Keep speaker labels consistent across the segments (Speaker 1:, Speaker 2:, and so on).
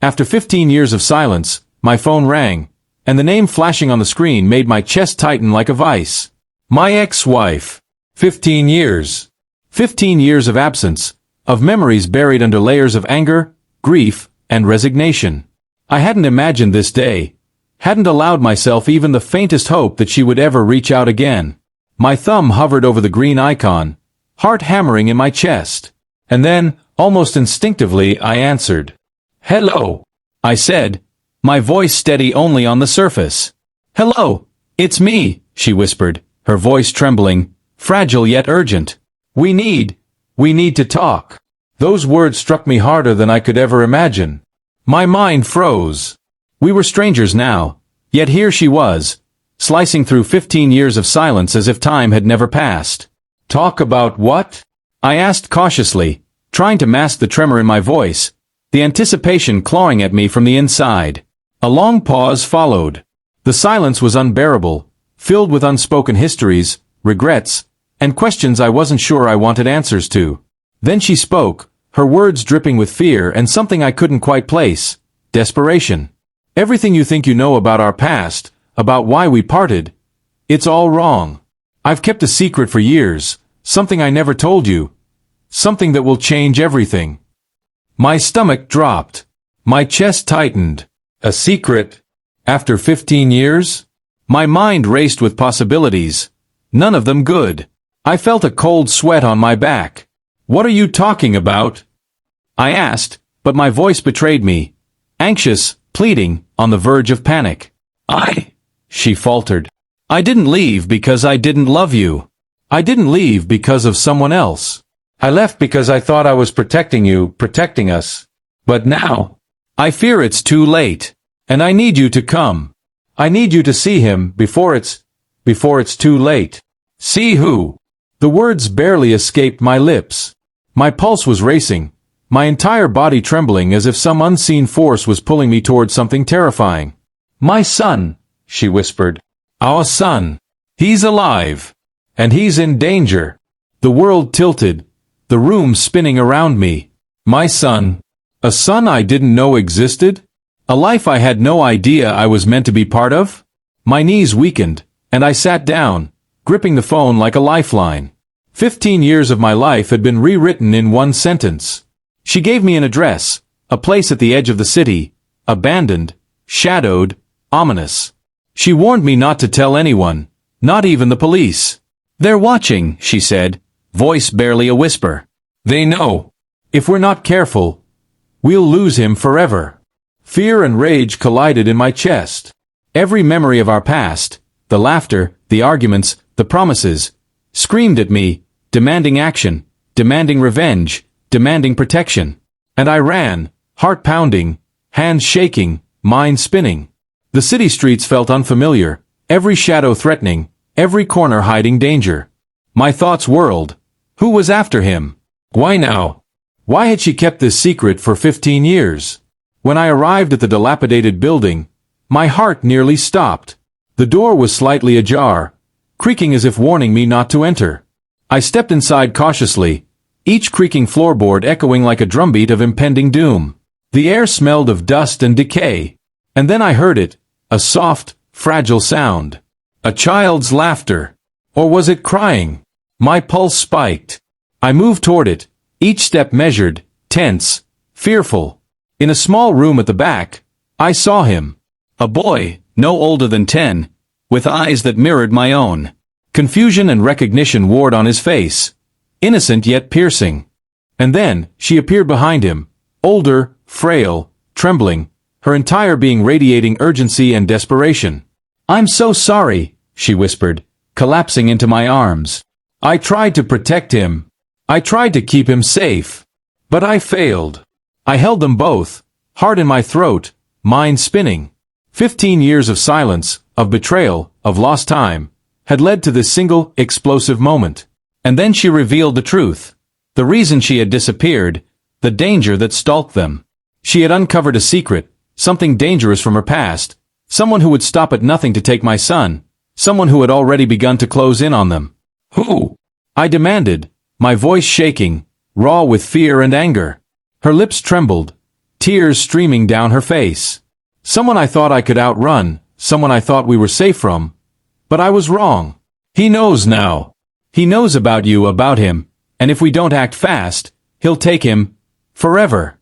Speaker 1: After 15 years of silence, my phone rang, and the name flashing on the screen made my chest tighten like a vice. My ex-wife. 15 years. 15 years of absence, of memories buried under layers of anger, grief, and resignation. I hadn't imagined this day, hadn't allowed myself even the faintest hope that she would ever reach out again. My thumb hovered over the green icon, heart hammering in my chest. And then, almost instinctively, I answered. "Hello," I said, my voice steady only on the surface. "Hello, it's me," she whispered, her voice trembling, fragile yet urgent. We need to talk." Those words struck me harder than I could ever imagine. My mind froze. We were strangers now, yet here she was, slicing through 15 years of silence as if time had never passed. "Talk about what?" I asked cautiously, trying to mask the tremor in my voice, the anticipation clawing at me from the inside. A long pause followed. The silence was unbearable, filled with unspoken histories, regrets, and questions I wasn't sure I wanted answers to. Then she spoke, her words dripping with fear and something I couldn't quite place. Desperation. "Everything you think you know about our past, about why we parted, it's all wrong. I've kept a secret for years, something I never told you. Something that will change everything." My stomach dropped. My chest tightened. A secret? After 15 years? My mind raced with possibilities. None of them good. I felt a cold sweat on my back. "What are you talking about?" I asked, but my voice betrayed me. Anxious, pleading, on the verge of panic. She faltered. "I didn't leave because I didn't love you. I didn't leave because of someone else. I left because I thought I was protecting you, protecting us. But now, I fear it's too late. And I need you to come. I need you to see him before it's too late." "See who?" The words barely escaped my lips. My pulse was racing, my entire body trembling as if some unseen force was pulling me toward something terrifying. "My son," she whispered. "Our son. He's alive. And he's in danger." The world tilted, the room spinning around me. My son. A son I didn't know existed? A life I had no idea I was meant to be part of? My knees weakened, and I sat down, gripping the phone like a lifeline. 15 years of my life had been rewritten in one sentence. She gave me an address, a place at the edge of the city, abandoned, shadowed, ominous. She warned me not to tell anyone, not even the police. "They're watching," she said, voice barely a whisper. "They know. If we're not careful, we'll lose him forever." Fear and rage collided in my chest. Every memory of our past, the laughter, the arguments, the promises, screamed at me, demanding action, demanding revenge, demanding protection. And I ran, heart pounding, hands shaking, mind spinning. The city streets felt unfamiliar, every shadow threatening, every corner hiding danger. My thoughts whirled. Who was after him? Why now? Why had she kept this secret for 15 years? When I arrived at the dilapidated building, my heart nearly stopped. The door was slightly ajar, creaking as if warning me not to enter. I stepped inside cautiously, each creaking floorboard echoing like a drumbeat of impending doom. The air smelled of dust and decay. And then I heard it, a soft, fragile sound. A child's laughter. Or was it crying? My pulse spiked. I moved toward it, each step measured, tense, fearful. In a small room at the back, I saw him. A boy, no older than 10, with eyes that mirrored my own. Confusion and recognition warred on his face, innocent yet piercing. And then, she appeared behind him, older, frail, trembling, her entire being radiating urgency and desperation. "I'm so sorry," she whispered, collapsing into my arms. I tried to protect him. I tried to keep him safe. But I failed. I held them both, heart in my throat, mind spinning. 15 years of silence, of betrayal, of lost time, had led to this single, explosive moment. And then she revealed the truth. The reason she had disappeared, the danger that stalked them. She had uncovered a secret, something dangerous from her past, someone who would stop at nothing to take my son, someone who had already begun to close in on them. "Who?" I demanded, my voice shaking, raw with fear and anger. Her lips trembled, tears streaming down her face. Someone I thought I could outrun, someone I thought we were safe from. But I was wrong. He knows now. He knows about you, about him, and if we don't act fast, he'll take him, forever.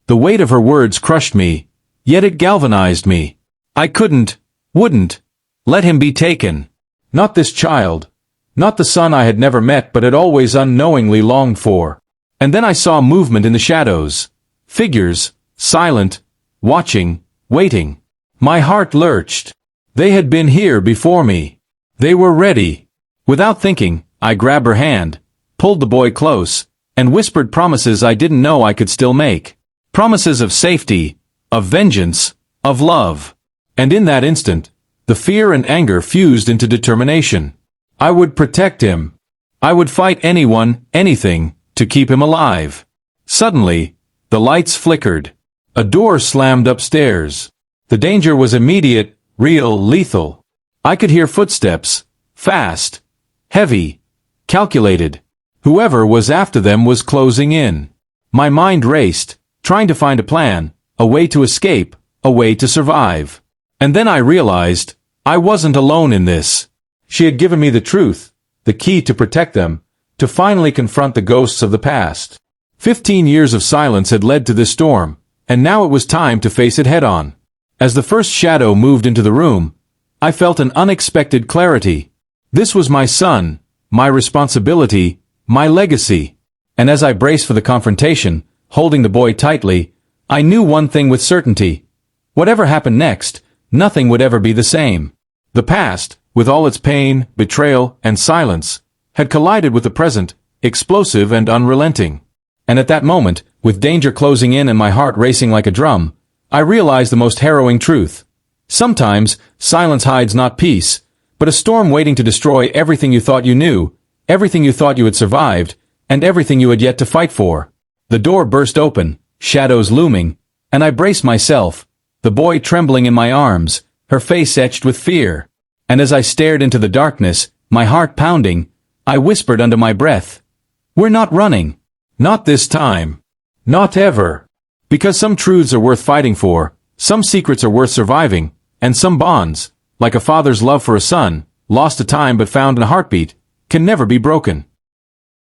Speaker 1: The weight of her words crushed me, yet it galvanized me. I wouldn't, let him be taken. Not this child. Not the son I had never met but had always unknowingly longed for. And then I saw movement in the shadows. Figures, silent, watching, waiting. My heart lurched. They had been here before me. They were ready. Without thinking, I grabbed her hand, pulled the boy close, and whispered promises I didn't know I could still make. Promises of safety, of vengeance, of love. And in that instant, the fear and anger fused into determination. I would protect him. I would fight anyone, anything, to keep him alive. Suddenly, the lights flickered. A door slammed upstairs. The danger was immediate, real, lethal. I could hear footsteps, fast, heavy, calculated. Whoever was after them was closing in. My mind raced, trying to find a plan, a way to escape, a way to survive. And then I realized, I wasn't alone in this. She had given me the truth, the key to protect them, to finally confront the ghosts of the past. 15 years of silence had led to this storm, and now it was time to face it head-on. As the first shadow moved into the room, I felt an unexpected clarity. This was my son, my responsibility, my legacy. And as I braced for the confrontation, holding the boy tightly, I knew one thing with certainty. Whatever happened next, nothing would ever be the same. The past, with all its pain, betrayal, and silence, had collided with the present, explosive and unrelenting. And at that moment, with danger closing in and my heart racing like a drum, I realized the most harrowing truth. Sometimes, silence hides not peace, but a storm waiting to destroy everything you thought you knew, everything you thought you had survived, and everything you had yet to fight for. The door burst open, shadows looming, and I braced myself, the boy trembling in my arms, her face etched with fear. And as I stared into the darkness, my heart pounding, I whispered under my breath, "We're not running. Not this time. Not ever." Because some truths are worth fighting for, some secrets are worth surviving, and some bonds, like a father's love for a son, lost to time but found in a heartbeat, can never be broken.